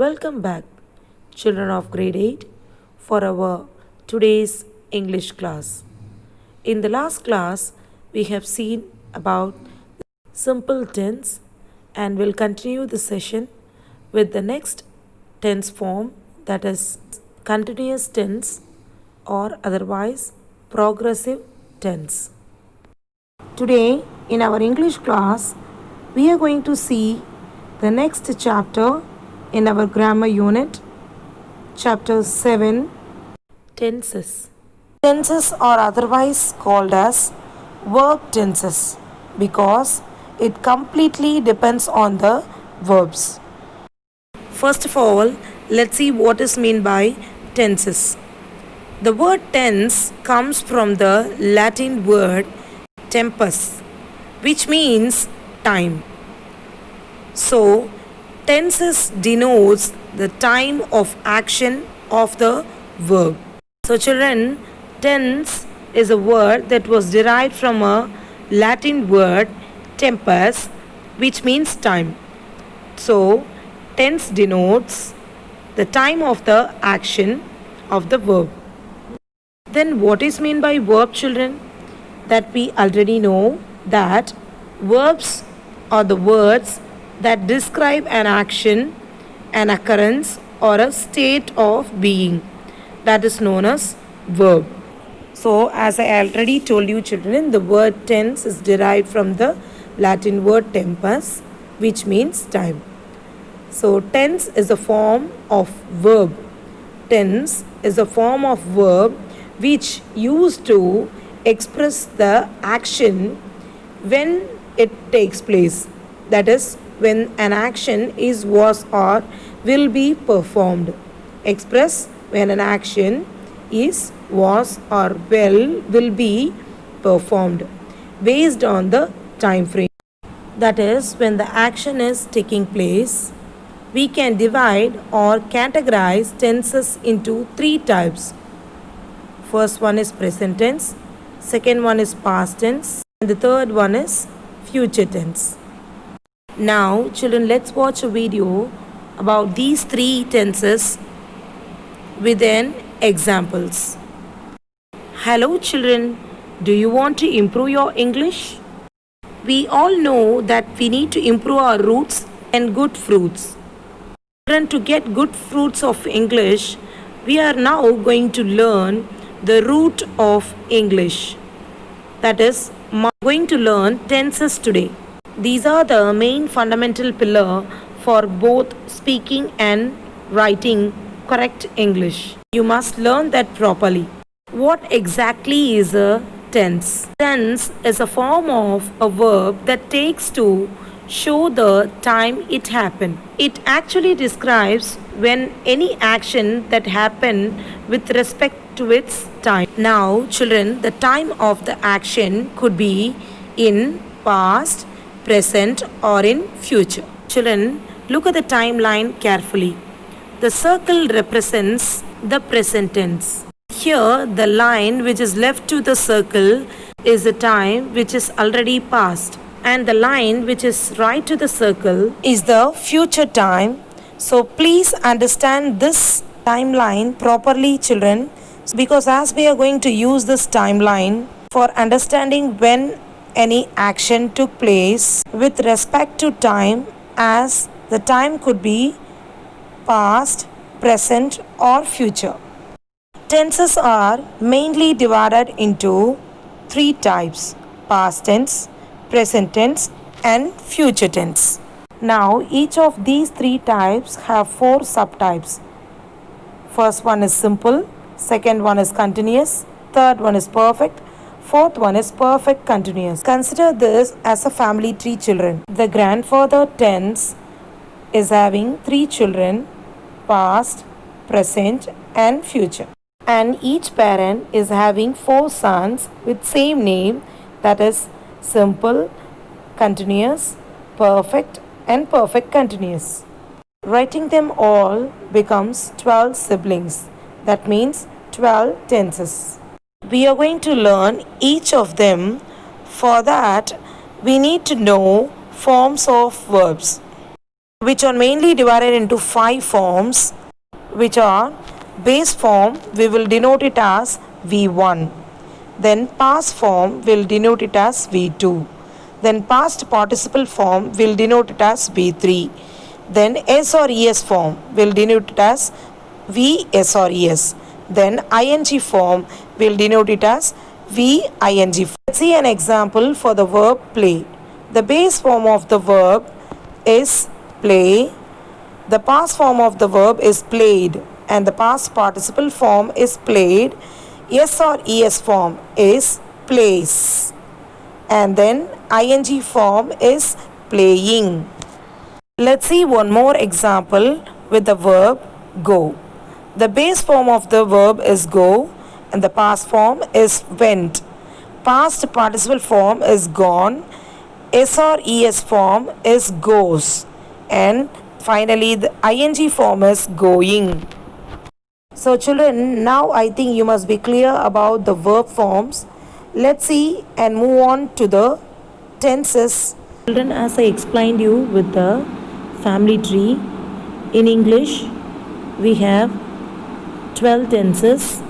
Welcome back, children of grade 8, for our today's English class. In the last class, we have seen about simple tense and will continue the session with the next tense form, that is continuous tense or otherwise progressive tense. Today in our English class, we are going to see the next chapter in our grammar unit, chapter 7, tenses. Tenses are otherwise called as verb tenses because it completely depends on the verbs. First of all, let's see what is meant by tenses. The word tense comes from the Latin word tempus, which means time. So, tenses denotes the time of action of the verb. So children, tense is a word that was derived from a Latin word tempus, which means time. So tense denotes the time of the action of the verb. Then what is meant by verb, children? That we already know that verbs are the words that describe an action, an occurrence, or a state of being. That is known as verb. So, as I already told you, children, the word tense is derived from the Latin word tempus, which means time. So, tense is a form of verb. Tense is a form of verb which used to express the action when it takes place. That is, when an action is, was, or will be performed. Express when an action is, was, or will be performed based on the time frame. That is, when the action is taking place. We can divide or categorize tenses into three types. First one is present tense, second one is past tense, and the third one is future tense. Now, children, let's watch a video about these three tenses with an examples. Hello, children. Do you want to improve your English? We all know that we need to improve our roots and good fruits. Children, to get good fruits of English, we are now going to learn the root of English. That is, going to learn tenses today. These are the main fundamental pillar for both speaking and writing correct English. You must learn that properly. What exactly is a tense? Tense is a form of a verb that takes to show the time it happened. It actually describes when any action that happened with respect to its time. Now, children, the time of the action could be in past, present, or in future. Children, look at the timeline carefully. The circle represents the present tense. Here, the line which is left to the circle is the time which is already past, and the line which is right to the circle is the future time. So please understand this timeline properly, children, because as we are going to use this timeline for understanding when any action took place with respect to time, as the time could be past, present, or future. Tenses are mainly divided into three types: past tense, present tense, and future tense. Now, each of these three types have four subtypes. First one is simple, second one is continuous, third one is perfect, fourth one is perfect continuous. Consider this as a family tree, children. The grandfather tense is having three children: past, present, and future. And each parent is having four sons with same name, that is simple, continuous, perfect, and perfect continuous. Writing them all becomes 12 siblings. That means 12 tenses. We are going to learn each of them. For that, we need to know forms of verbs. which are mainly divided into 5 forms, which are base form, we will denote it as V1. Then past form will denote it as V2. Then past participle form will denote it as V3. Then S or ES form will denote it as VS or ES. Then ing form will denote it as VING. Let's see an example for the verb play. The base form of the verb is play. The past form of the verb is played, and the past participle form is played. S or ES form is plays, and then ing form is playing. Let's see one more example with the verb go. The base form of the verb is go, and the past form is went. Past participle form is gone. S or ES form is goes, and finally the ing form is going. So children, now I think you must be clear about the verb forms. Let's see and move on to the tenses. Children, as I explained you with the family tree, in English we have 12 tenses.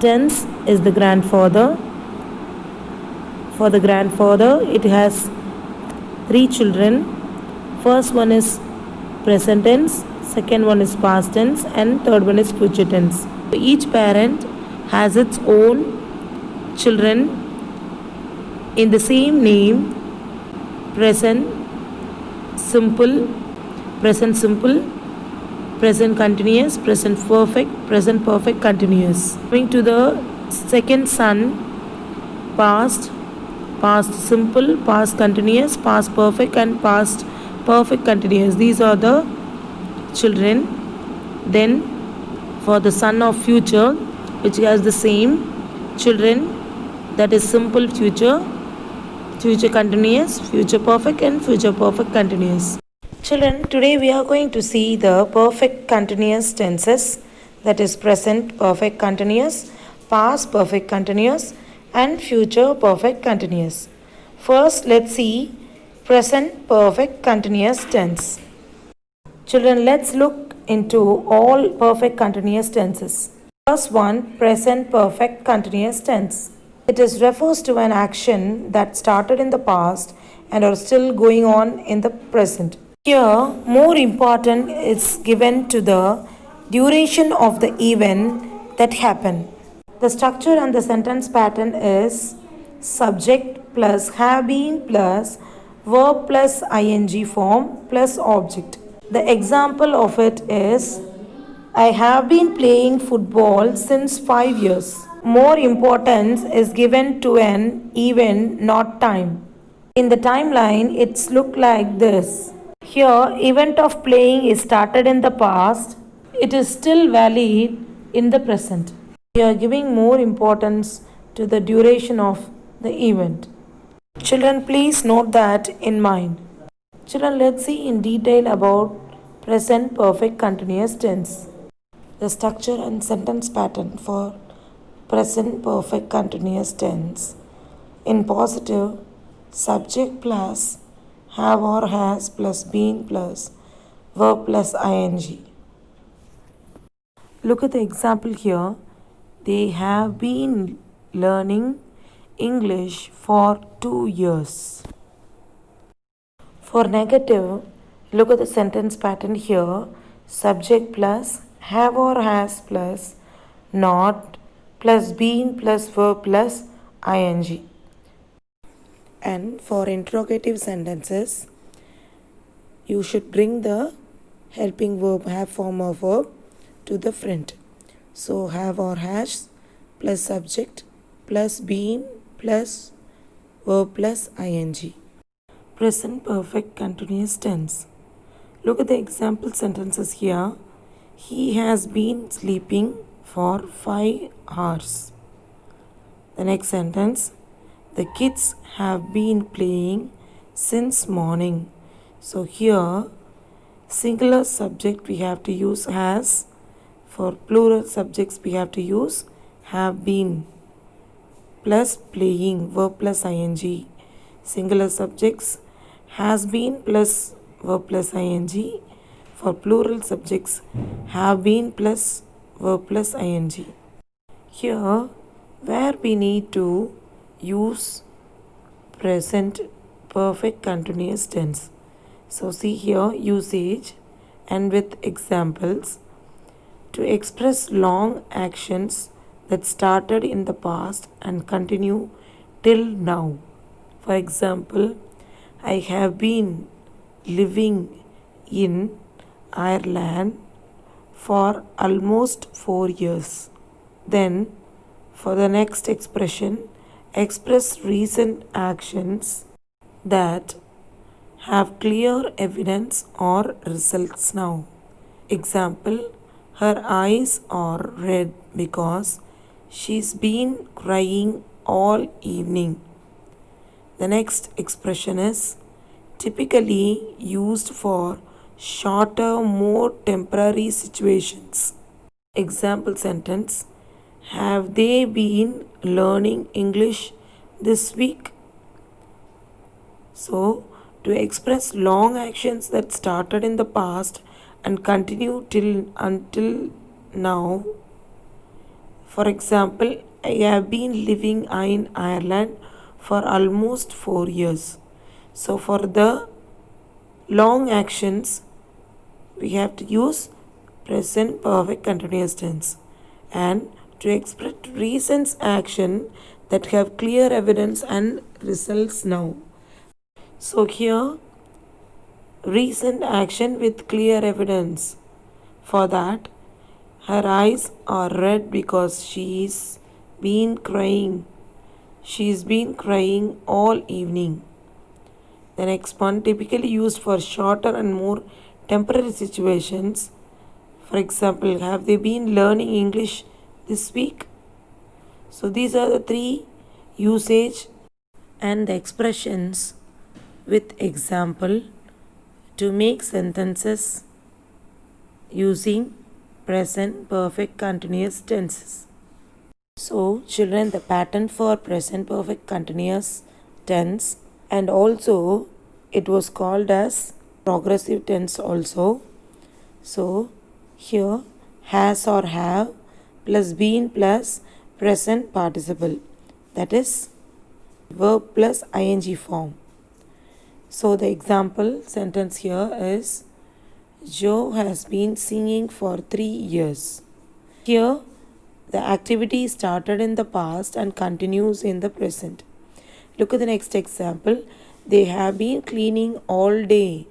Tense is the grandfather. For the grandfather, it has 3 children. First one is present tense, second one is past tense, and third one is future tense. Each parent has its own children in the same name: present simple, present simple, present continuous, present perfect continuous. Coming to the second son: past, past simple, past continuous, past perfect, and past perfect continuous. These are the children. Then for the son of future, which has the same children, that is simple future, future continuous, future perfect, and future perfect continuous. Children, today we are going to see the perfect continuous tenses, that is present perfect continuous, past perfect continuous, and future perfect continuous. First, let's see present perfect continuous tense. Children, let's look into all perfect continuous tenses. First one, present perfect continuous tense. It refers to an action that started in the past and are still going on in the present. Here, more important is given to the duration of the event that happened. The structure and the sentence pattern is subject plus have been plus verb plus ing form plus object. The example of it is, I have been playing football since 5 years. More importance is given to an event, not time. In the timeline, it's look like this. Here, event of playing is started in the past. It is still valid in the present. We are giving more importance to the duration of the event. Children, please note that in mind. Children, let's see in detail about present perfect continuous tense. The structure and sentence pattern for present perfect continuous tense. In positive, subject plus have or has plus been plus verb plus ing. Look at the example here. They have been learning English for 2 years. For negative, look at the sentence pattern here. Subject plus have or has plus not plus been plus verb plus ing. And for interrogative sentences, you should bring the helping verb have form of verb to the front. So have or has plus subject plus been plus verb plus ing. Present perfect continuous tense. Look at the example sentences here. He has been sleeping for 5 hours. The next sentence, the kids have been playing since morning. So here, singular subject we have to use has. For plural subjects we have to use have been plus playing verb plus ing. Singular subjects has been plus verb plus ing. For plural subjects, have been plus verb plus ing. Here, where we need to use present perfect continuous tense. So see here usage and with examples to express long actions that started in the past and continue till now. For example, I have been living in Ireland for almost 4 years. Then, for the next expression, express recent actions that have clear evidence or results now. Example, her eyes are red because she's been crying all evening. The next expression is typically used for shorter, more temporary situations. Example sentence, have they been learning English this week? So, to express long actions that started in the past and continue until now. For example, I have been living in Ireland for almost 4 years. So, for the long actions, we have to use present perfect continuous tense. And to express recent action that have clear evidence and results now. So here, recent action with clear evidence. For that, her eyes are red because she's been crying. She's been crying all evening. The next one, typically used for shorter and more temporary situations. For example, have they been learning English this week? So these are the three usage and the expressions with example to make sentences using present perfect continuous tenses. So children, the pattern for present perfect continuous tense, and also it was called as progressive tense also. So here has or have plus been plus present participle, that is verb plus ing form. So the example sentence here is Joe has been singing for 3 years. Here the activity started in the past and continues in the present. Look at the next example. They have been cleaning all day.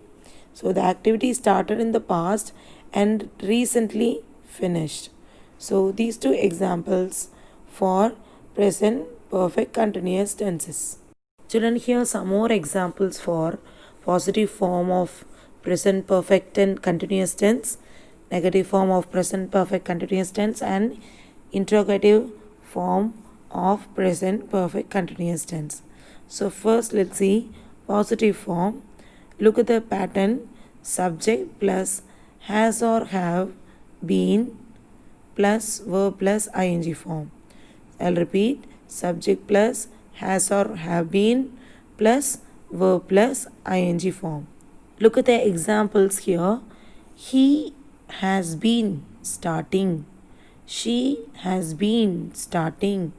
So the activity started in the past and recently finished. So these two examples for present perfect continuous tenses. Children, here some more examples for positive form of present perfect and continuous tense, negative form of present perfect continuous tense, and interrogative form of present perfect continuous tense. So first let's see positive form. Look at the pattern, subject plus has or have been plus verb plus ing form. I'll repeat, subject plus has or have been plus verb plus ing form. Look at the examples here. He has been starting. She has been starting.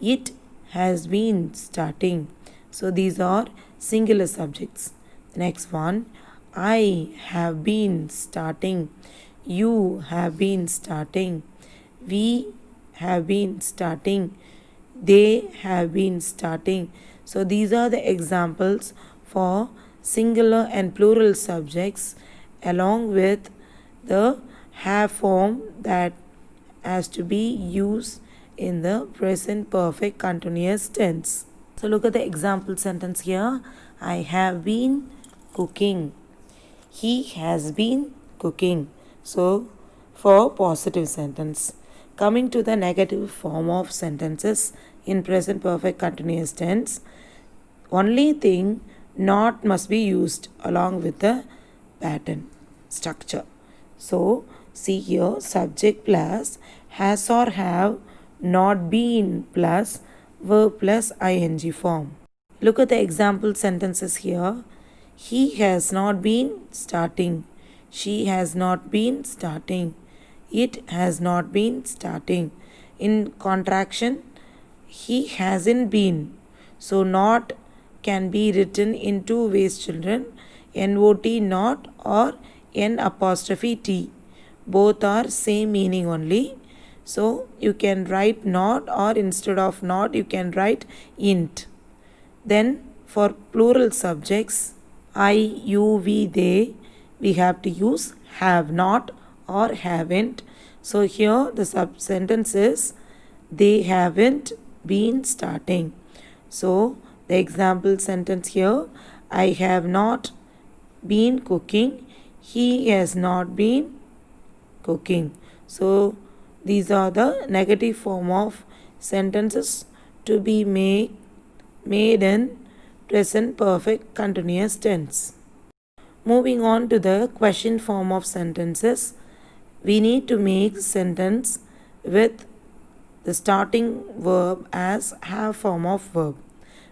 It has been starting. So these are singular subjects. Next one, I have been starting. You have been starting. We have been starting. They have been starting. So these are the examples for singular and plural subjects along with the have form that has to be used in the present perfect continuous tense. So look at the example sentence here. I have been cooking. He has been cooking. So for positive sentence. Coming to the negative form of sentences in present perfect continuous tense, only thing not must be used along with the pattern structure. So see here, subject plus has or have not been plus verb plus ing form. Look at the example sentences here. He has not been starting. She has not been starting. It has not been starting. In contraction, he hasn't been. So not can be written in two ways, children. Not not or N apostrophe T. Both are same meaning only. So you can write not, or instead of not you can write int. Then for plural subjects, I, you, we, they, we have to use have not or haven't. So here the sentence is they haven't been starting. So the example sentence here, I have not been cooking. He has not been cooking. So these are the negative form of sentences to be made in present perfect continuous tense. Moving on to the question form of sentences, we need to make sentence with the starting verb as have form of verb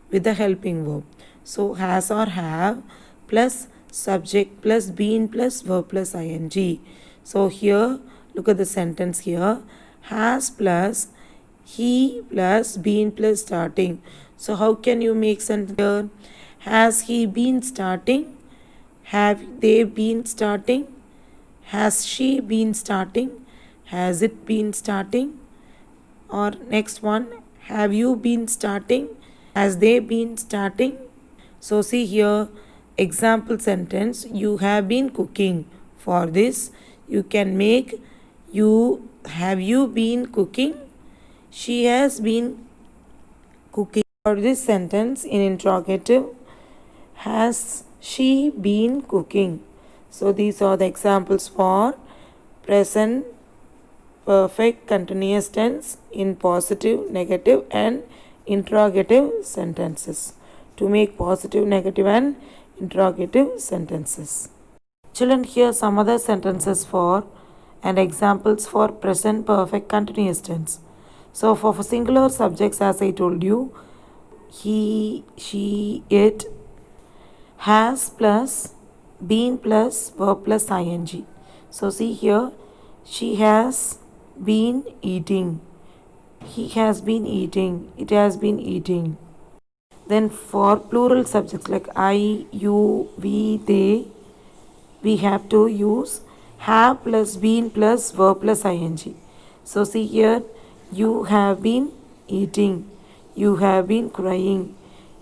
with the helping verb. So has or have plus subject plus been plus verb plus ing. So here look at the sentence here, has plus he plus been plus starting. So how can you make sentence here? Has he been starting? Have they been starting? Has she been starting? Has it been starting? Or next one, have you been starting? Has they been starting? So see here, example sentence, you have been cooking. For this, you can make have you been cooking? She has been cooking. For this sentence in interrogative, has she been cooking? So these are the examples for present perfect continuous tense in positive, negative and interrogative sentences. To make positive, negative and interrogative sentences. Children, here some other sentences for and examples for present perfect continuous tense. So for singular subjects, as I told you, he, she, it, has plus been plus verb plus ing. So see here, she has been eating, he has been eating, it has been eating. Then for plural subjects like I, you, we, they, we have to use have plus been plus verb plus ing. So see here, you have been eating, you have been crying,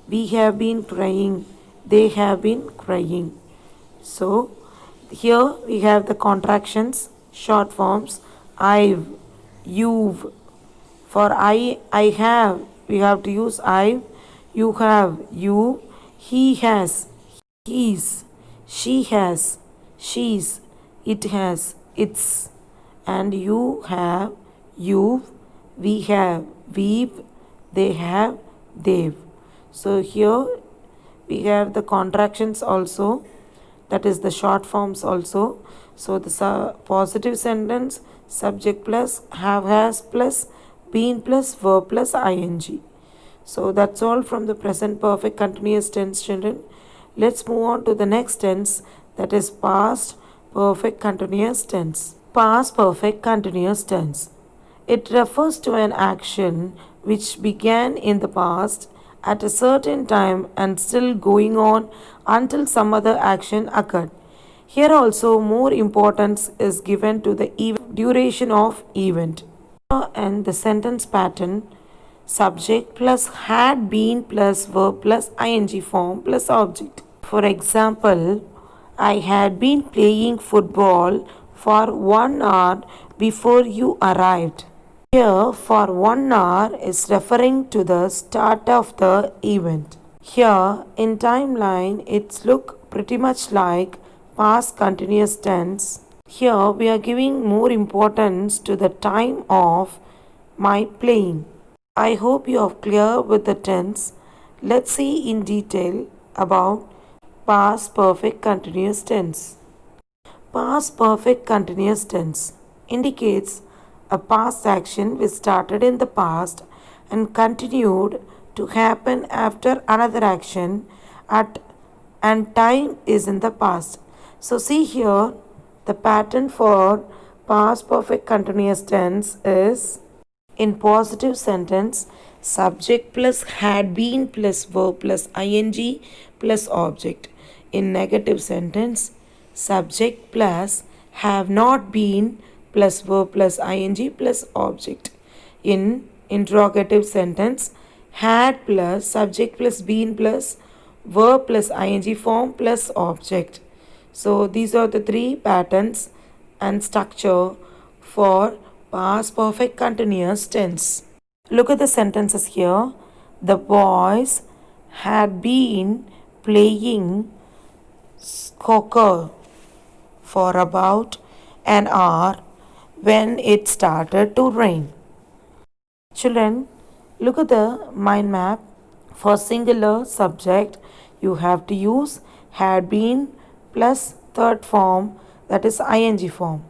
we have been crying, they have been crying. So here we have the contractions, short forms, I've, you've. For I have, we have to use I've, you have, you, he has, he's, she has, she's, it has, it's, and you have, you've, we have, we've, they have, they've. So here we have the contractions also, that is the short forms also. So the positive sentence, subject plus have, has plus been plus verb plus ing. So that's all from the present perfect continuous tense, children. Let's move on to the next tense, that is past perfect continuous tense. Past perfect continuous tense. It refers to an action which began in the past at a certain time and still going on until some other action occurred. Here also more importance is given to the duration of event. And the sentence pattern, subject plus had been plus verb plus ing form plus object. For example, I had been playing football for 1 hour before you arrived. Here for 1 hour is referring to the start of the event. Here in timeline it's look pretty much like past continuous tense. Here we are giving more importance to the time of my playing. I hope you are clear with the tense. Let's see in detail about past perfect continuous tense. Past perfect continuous tense indicates a past action which started in the past and continued to happen after another action at and time is in the past. So see here, the pattern for past perfect continuous tense is in positive sentence, subject plus had been plus verb plus ing plus object. In negative sentence, subject plus have not been plus verb plus ing plus object. In interrogative sentence, had plus subject plus been plus verb plus ing form plus object. So these are the three patterns and structure for past perfect continuous tense. Look at the sentences here. The boys had been playing soccer for about an hour when it started to rain. Children, look at the mind map. For singular subject, you have to use had been plus third form, that is ing form.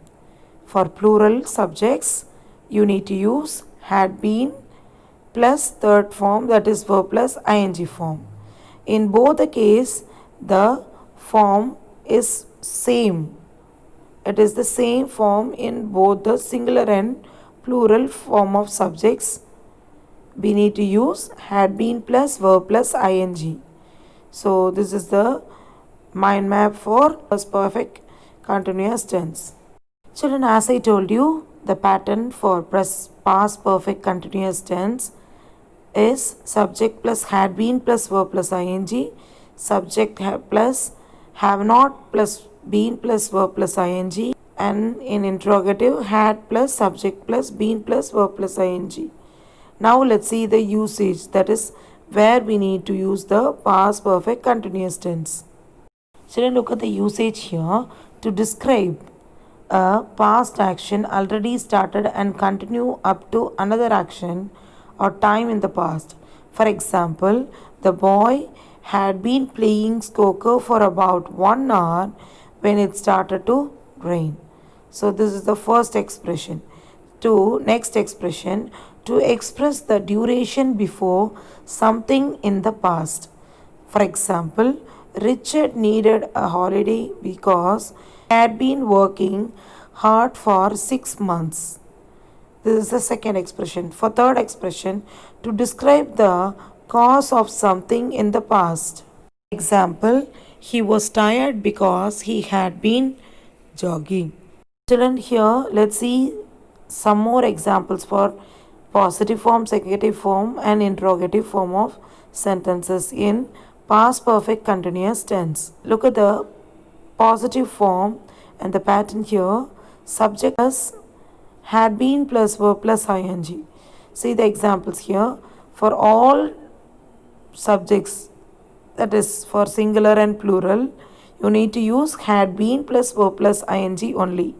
For plural subjects, you need to use had been plus third form, that is verb plus ing form. In both the case, the form is same. It is the same form in both the singular and plural form of subjects. We need to use had been plus verb plus ing. So this is the mind map for past perfect continuous tense. Children, as I told you, the pattern for past perfect continuous tense is subject plus had been plus verb plus ing, subject plus have not plus been plus verb plus ing, and in interrogative had plus subject plus been plus verb plus ing. Now let's see the usage, that is where we need to use the past perfect continuous tense. Children, look at the usage here to describe a past action already started and continue up to another action or time in the past. For example, the boy had been playing soccer for about 1 hour when it started to rain. So this is the first expression. Next expression, to express the duration before something in the past. For example, Richard needed a holiday because he had been working hard for 6 months. This is the second expression. For third expression, to describe the cause of something in the past. Example, he was tired because he had been jogging. Children, here let's see some more examples for positive form, negative form and interrogative form of sentences in past perfect continuous tense. Look at the positive form and the pattern here. Subject plus had been plus verb plus ing. See the examples here. For all subjects, that is for singular and plural, you need to use had been plus verb plus ing only.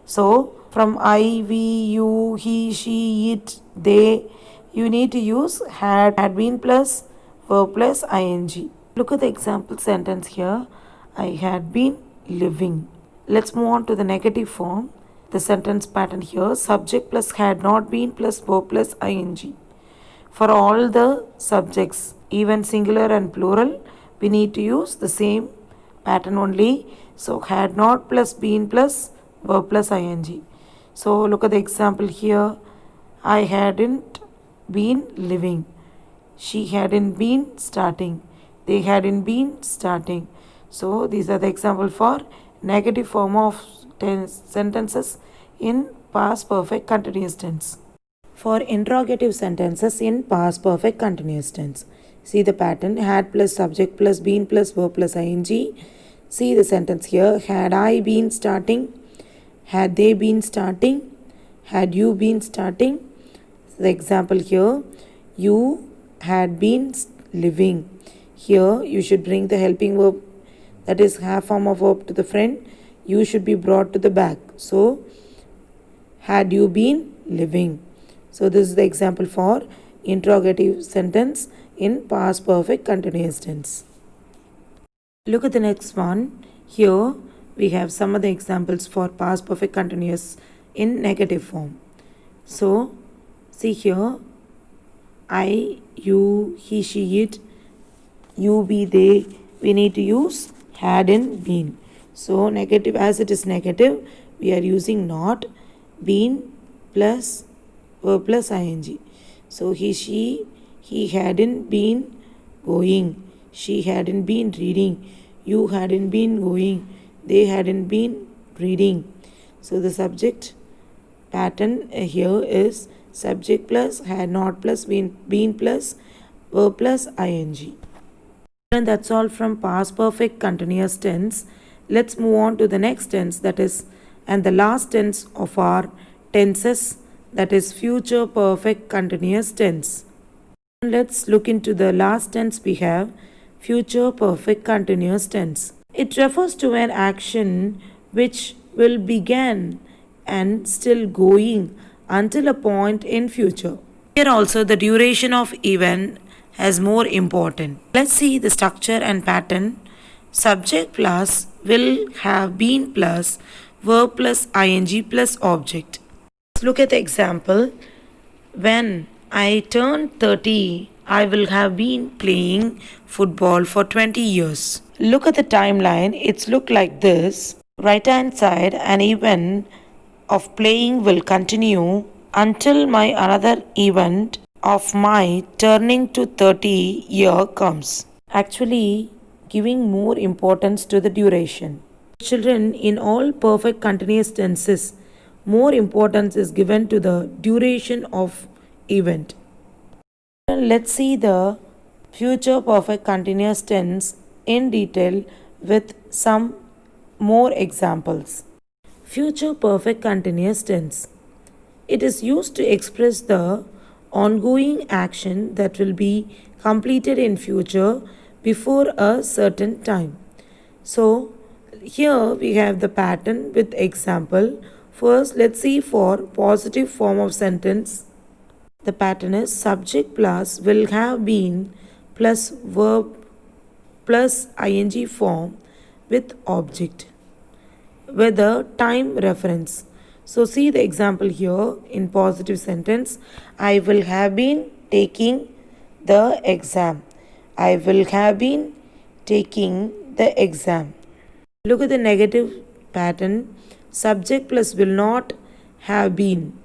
So from I, we, you, he, she, it, they, you need to use had been plus verb plus ing. Look at the example sentence here. I had been living. Let's move on to the negative form. The sentence pattern here, subject plus had not been plus verb plus ing. For all the subjects, even singular and plural, we need to use the same pattern only. So had not plus been plus verb plus ing. So look at the example here. I hadn't been living. She hadn't been starting. They hadn't been starting. So these are the example for negative form of sentences in past perfect continuous tense. For interrogative sentences in past perfect continuous tense, see the pattern, had plus subject plus been plus verb plus ing. See the sentence here, had I been starting, had they been starting, had you been starting. The example here, you had been living. Here you should bring the helping verb, that is have form of verb, to the front. You should be brought to the back. So had you been living. So this is the example for interrogative sentence in past perfect continuous tense. Look at the next one. Here we have some of the examples for past perfect continuous in negative form. So see here, I, you, he, she, it, you, we, they, we need to use hadn't been. So negative, as it is negative, we are using not, been plus verb plus ing. So he hadn't been going. She hadn't been reading. You hadn't been going. They hadn't been reading. So the subject pattern here is subject plus had not plus been plus verb plus ing. And that's all from past perfect continuous tense. Let's move on to the next tense, that is, and the last tense of our tenses, that is future perfect continuous tense. Let's look into the last tense we have, future perfect continuous tense. It refers to an action which will begin and still going until a point in future. Here also the duration of event has more important. Let's see the structure and pattern. Subject plus will have been plus verb plus ing plus object. Let's look at the example. When I turn 30, I will have been playing football for 20 years. Look at the timeline. It's look like this. Right hand side, an event of playing will continue until my another event of my turning to 30 year comes. Actually, giving more importance to the duration. Children, in all perfect continuous tenses, more importance is given to the duration of event. Let's see the future perfect continuous tense in detail with some more examples. Future perfect continuous tense. It is used to express the ongoing action that will be completed in future before a certain time. So here we have the pattern with example. First, let's see for positive form of sentence. The pattern is subject plus will have been plus verb plus ing form with object with a time reference. So see the example here in positive sentence. I will have been taking the exam. I will have been taking the exam. Look at the negative pattern. Subject plus will not have been.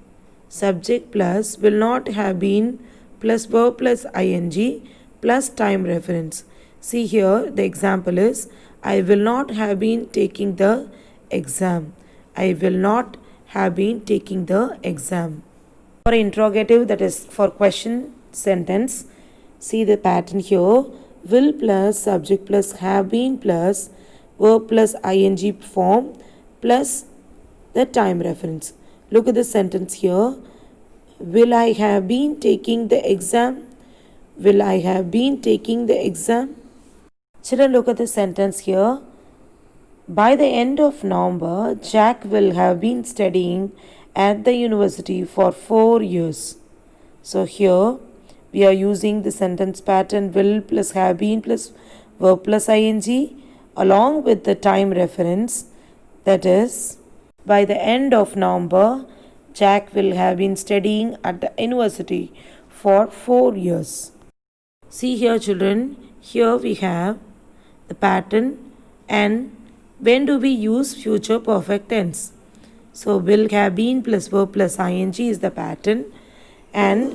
Subject plus will not have been plus verb plus ing plus time reference. See here the example is I will not have been taking the exam. I will not have been taking the exam. For interrogative, that is for question sentence, see the pattern here. Will plus subject plus have been plus verb plus ing form plus the time reference. Look at the sentence here. Will I have been taking the exam? Will I have been taking the exam? Children, look at the sentence here. By the end of November, Jack will have been studying at the university for 4 years. So here we are using the sentence pattern will plus have been plus verb plus ing along with the time reference, that is by the end of November, Jack will have been studying at the university for 4 years. See here children, here we have the pattern and when do we use future perfect tense? So will have been plus verb plus ing is the pattern, and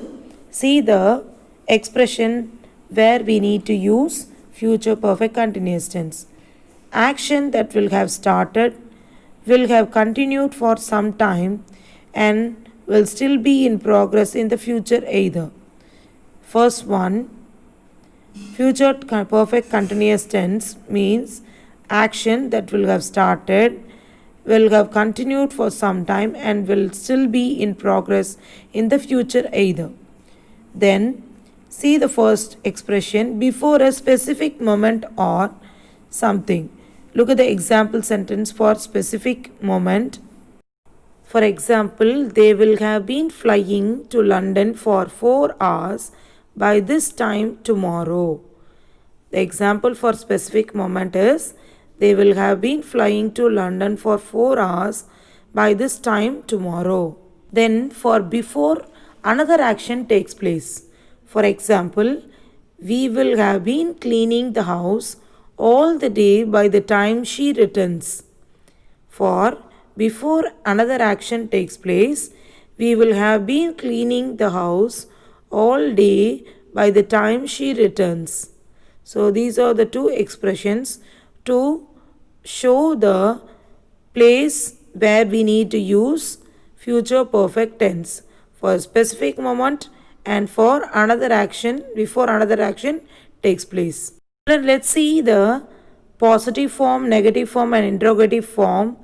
see the expression where we need to use future perfect continuous tense. Action that will have started, will have continued for some time and will still be in progress in the future either. First one, future perfect continuous tense means action that will have started, will have continued for some time and will still be in progress in the future either. Then see the first expression, before a specific moment or something. Look at the example sentence for specific moment. For example, they will have been flying to London for 4 hours by this time tomorrow. The example for specific moment is they will have been flying to London for 4 hours by this time tomorrow. Then for before, another action takes place. For example, we will have been cleaning the house all the day by the time she returns. For before another action takes place, we will have been cleaning the house all day by the time she returns. So these are the two expressions to show the place where we need to use future perfect tense for a specific moment and for another action before another action takes place. Let's see the positive form, negative form and interrogative form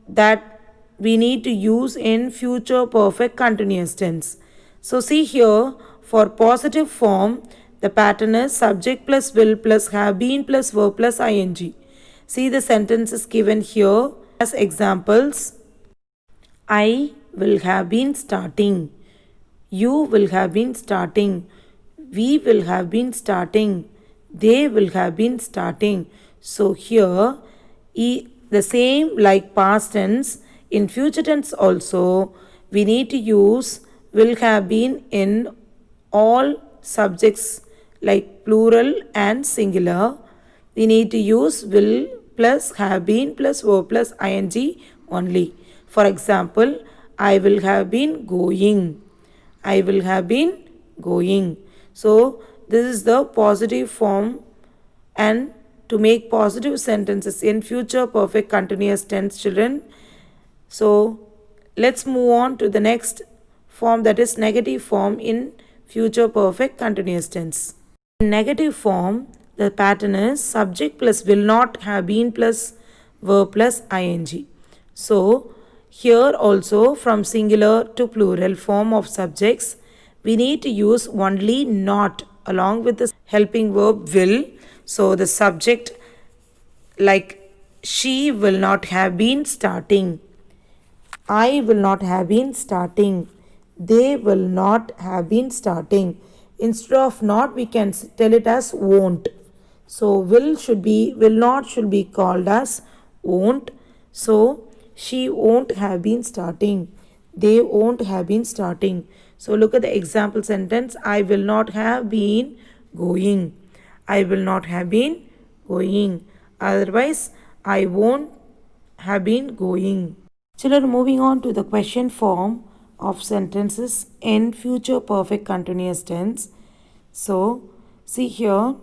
that we need to use in future perfect continuous tense. So see here, for positive form, the pattern is subject plus will plus have been plus verb plus ing. See the sentences given here as examples. I will have been starting. You will have been starting. We will have been starting. They will have been starting. So here, the same like past tense, in future tense also, we need to use will have been in all subjects like plural and singular. We need to use will plus have been plus verb plus ing only. For example, I will have been going. I will have been going. So this is the positive form, and to make positive sentences in future perfect continuous tense, children. So let's move on to the next form, that is negative form in future perfect continuous tense. In negative form, the pattern is subject plus will not have been plus verb plus ing. So here also from singular to plural form of subjects, we need to use only not along with the helping verb will. So the subject like she will not have been starting. I will not have been starting. They will not have been starting. Instead of not, we can tell it as won't. So will not should be called as won't. So she won't have been starting. They won't have been starting. So look at the example sentence. I will not have been going. I will not have been going. Otherwise, I won't have been going. Children, moving on to the question form of sentences in future perfect continuous tense. So, see here,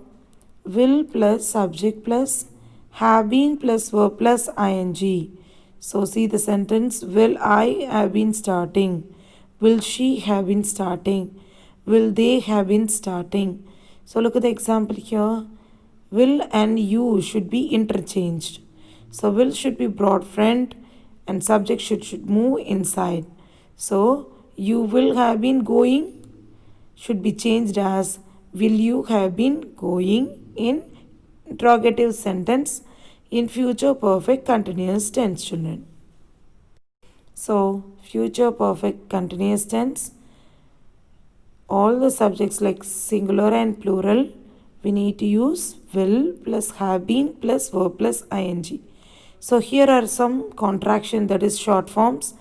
will plus subject plus have been plus verb plus ing. So, see the sentence, will I have been starting? Will she have been starting? Will they have been starting? So, look at the example here. Will and you should be interchanged. So, will should be brought front and subject should move inside. So, you will have been going should be changed as will you have been going in interrogative sentence in future perfect continuous tense, children. So, future perfect continuous tense, all the subjects like singular and plural, we need to use will plus have been plus verb plus ing. So here are some contraction, that is short forms.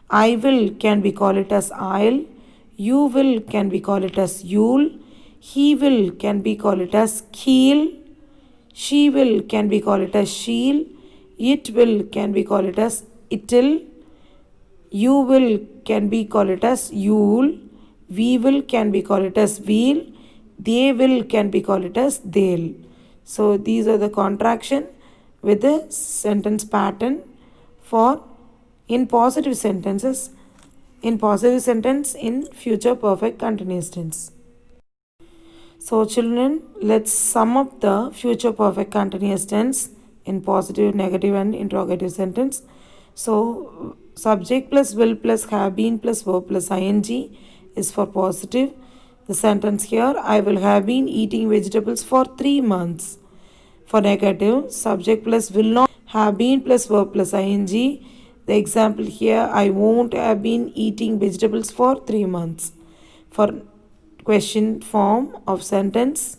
I will can be called it as I'll. You will can be called it as you'll. He will can be called it as he'll. She will can be called it as she'll. It will can be called it as it'll. You will can be called it as you'll. We will can be called it as we'll. They will can be called it as they'll. So these are the contraction with the sentence pattern for in positive sentences, in positive sentence in future perfect continuous tense. So children, let's sum up the future perfect continuous tense in positive, negative and interrogative sentence. So subject plus will plus have been plus verb plus ing is for positive. The sentence here, I will have been eating vegetables for 3 months. For negative, subject plus will not have been plus verb plus ing. The example here, I won't have been eating vegetables for 3 months. For question form of sentence,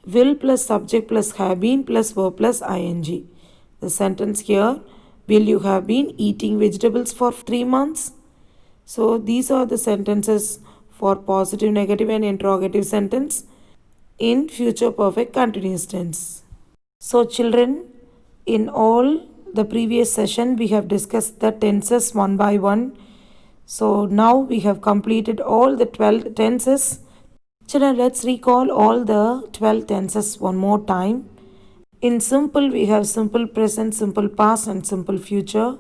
will plus subject plus have been plus verb plus ing. The sentence here, will you have been eating vegetables for 3 months? So these are the sentences for positive, negative and interrogative sentence in future perfect continuous tense. So children, in all the previous session we have discussed the tenses one by one. So now we have completed all the 12 tenses. Children, let's recall all the 12 tenses one more time. In simple, we have simple present, simple past, and simple future.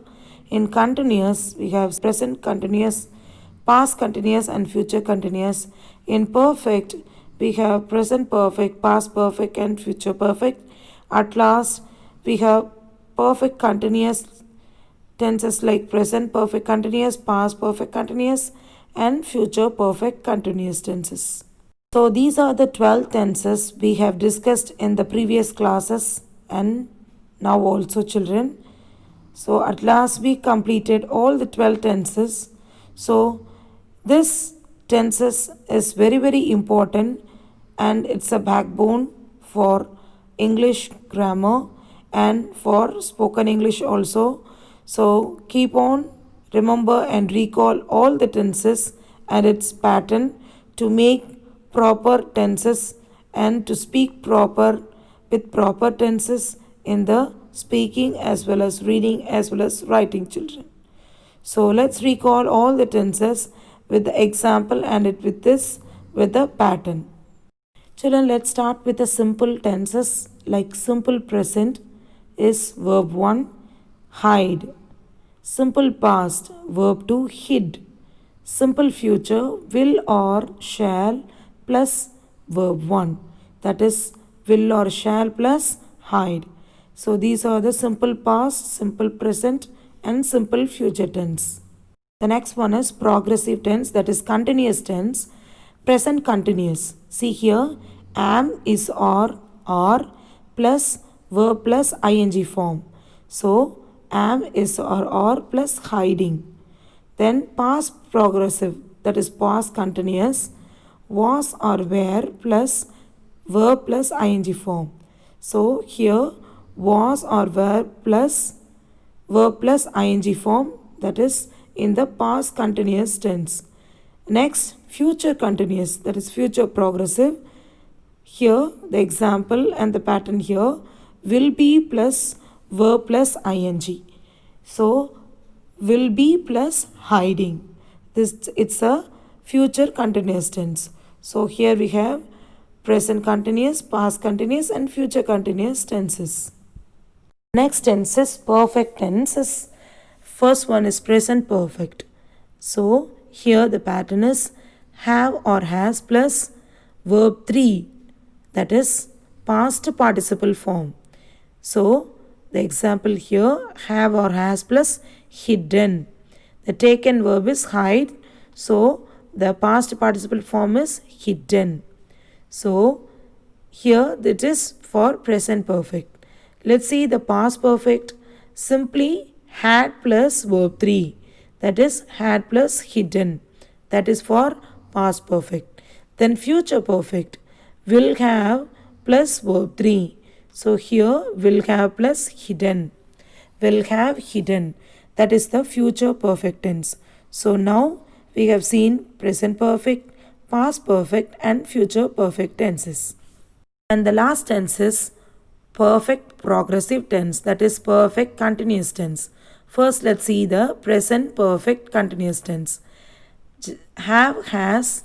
In continuous, we have present continuous, past continuous, and future continuous. In perfect, we have present perfect, past perfect, and future perfect. At last, we have perfect continuous tenses like present perfect continuous, past perfect continuous, and future perfect continuous tenses. So these are the 12 tenses we have discussed in the previous classes and now also children. So at last we completed all the 12 tenses. So this tenses is very important and it's a backbone for English grammar and for spoken English also. So keep on remember and recall all the tenses and its pattern to make proper tenses and to speak proper with proper tenses in the speaking as well as reading as well as writing children. So let's recall all the tenses with the example and with the pattern. Children, let's start with the simple tenses like simple present is verb 1 hide. Simple past verb 2 hid. Simple future will or shall plus verb 1, that is will or shall plus hide. So these are the simple past, simple present and simple future tense. The next one is progressive tense, that is continuous tense, present continuous. See here, am is or plus verb plus ing form. So am is or plus hiding. Then past progressive, that is past continuous, was or were plus verb plus ing form. So here was or were plus verb plus ing form, that is in the past continuous tense. Next, future continuous, that is future progressive. Here the example and the pattern here will be plus verb plus ing. So will be plus hiding. It's a future continuous tense. So here we have present continuous, past continuous and future continuous tenses. Next tense is perfect tenses. First one is present perfect. So here the pattern is have or has plus verb 3, that is past participle form. So the example here have or has plus hidden. The taken verb is hide. So the past participle form is hidden. So here it is for present perfect. Let's see the past perfect. Simply had plus verb 3, that is had plus hidden, that is for past perfect. Then future perfect will have plus verb 3. So here will have plus hidden. Will have hidden, that is the future perfect tense. So now we have seen present perfect, past perfect and future perfect tenses. And the last tense is perfect progressive tense, that is perfect continuous tense. First let's see the present perfect continuous tense. Have, has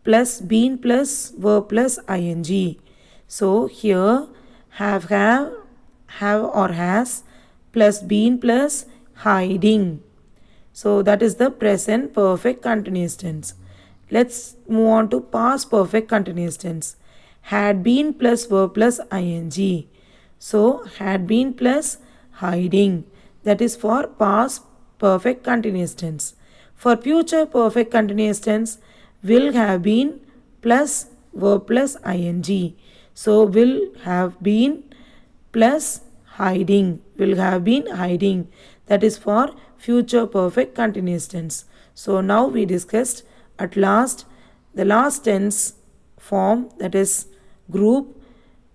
plus been plus verb plus ing. So here have or has plus been plus hiding. So that is the present perfect continuous tense. Let's move on to past perfect continuous tense. Had been plus verb plus ing. So had been plus hiding, that is for past perfect continuous tense. For future perfect continuous tense, will have been plus verb plus ing. So will have been plus hiding, will have been hiding, that is for future perfect continuous tense. So now we discussed at last the last tense form, that is group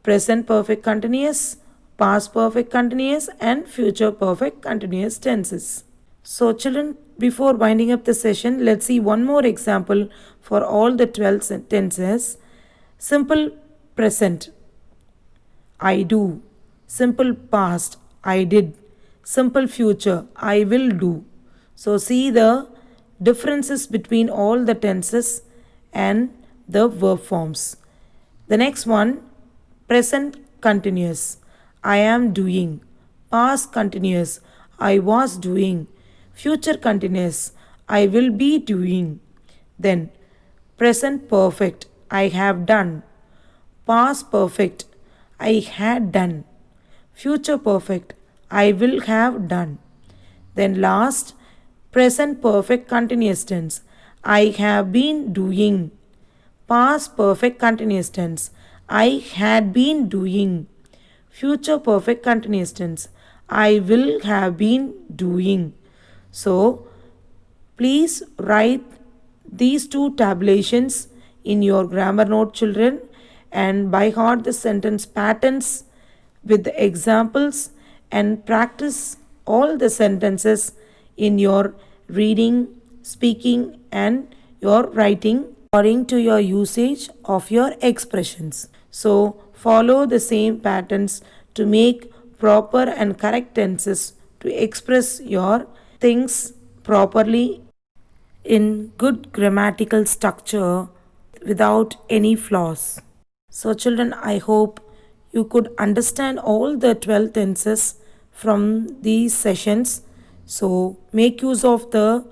present perfect continuous, past perfect continuous and future perfect continuous tenses. So children, before winding up the session, let's see one more example for all the 12 tenses. Simple present, I do. Simple past, I did. Simple future, I will do. So see the differences between all the tenses and the verb forms. The next one, present continuous. I am doing. Past continuous. I was doing. Future continuous. I will be doing. Then present perfect. I have done. Past perfect. I had done. Future perfect. I will have done. Then last, present perfect continuous tense. I have been doing. Past perfect continuous tense. I had been doing. Future perfect continuous tense. I will have been doing. So, please write these two tabulations in your grammar note, children, and by heart the sentence patterns with the examples and practice all the sentences in your reading, speaking, and your writing according to your usage of your expressions. So, follow the same patterns to make proper and correct tenses to express your things properly in good grammatical structure without any flaws. So, children, I hope you could understand all the 12 tenses from these sessions. So, make use of the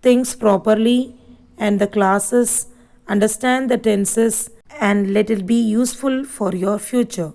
things properly and the classes, understand the tenses, and let it be useful for your future.